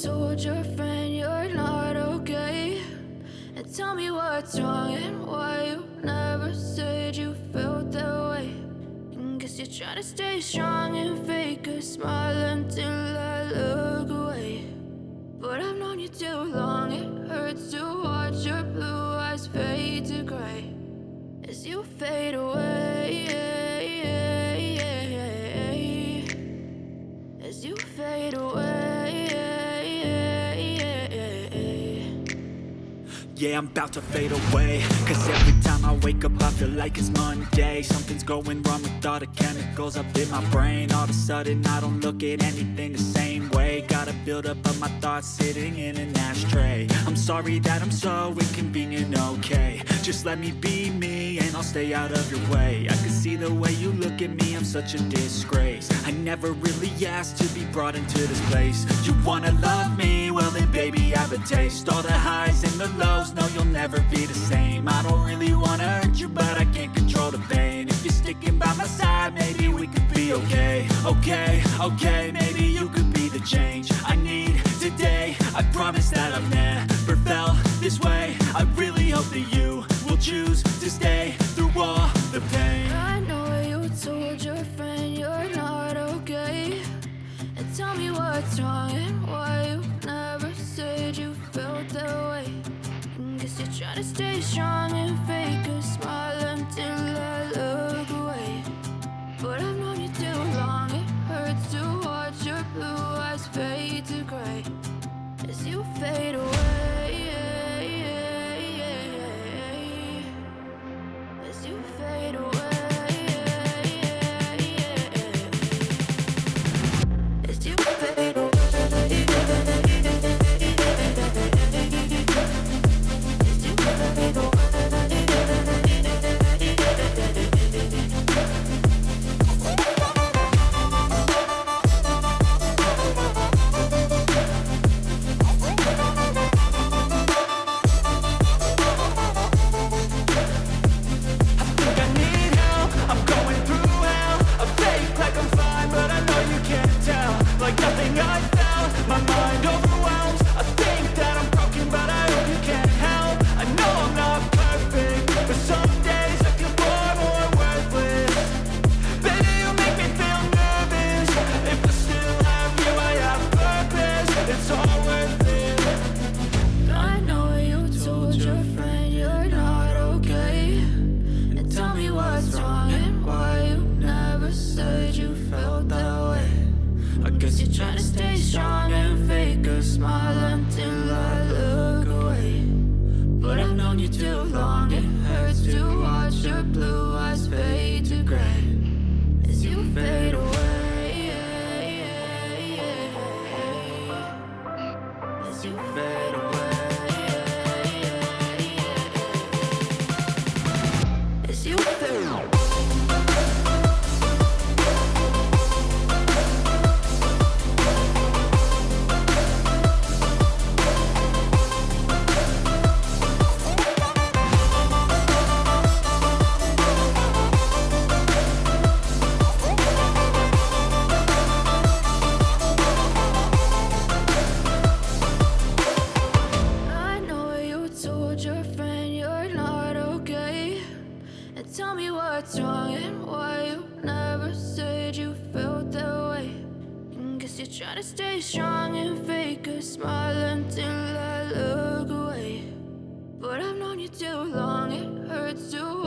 told your friend you're not okay? And tell me what's wrong and why you never said you felt that way. And guess you're trying to stay strong and fake a smile until I look away. But I've known you too long, it hurts to watch your blue eyes fade to gray as you fade away, as you fade away. Yeah, I'm about to fade away, cause every time I wake up I feel like it's Monday. Something's going wrong with all the chemicals up in my brain. All of a sudden I don't look at anything the same way. Gotta build up of my thoughts sitting in an ashtray. I'm sorry that I'm so inconvenient, okay? Just let me be me and I'll stay out of your way. I can see the way you look at me, I'm such a disgrace. I never really asked to be brought into this place. You wanna love me? Well then baby I have a taste. All the highs and the lows, no you'll never be the same. I don't really wanna hurt you but I can't control the pain. If you're sticking by my side maybe we could be okay. Okay, maybe you could be the change I need today. I promise that I've never felt this way. I really hope that you will choose to stay through all the pain. I know you told your friend you're not okay. And tell me what's wrong and why you never said you felt that way. And guess you're trying to stay strong and fake a smile until I look away. But I've known you too long, it hurts to watch your blue eyes fade to gray as you fade away, as you fade away, as you fade away. Try to stay strong and fake a smile until I look away. But I've known you too long, it hurts to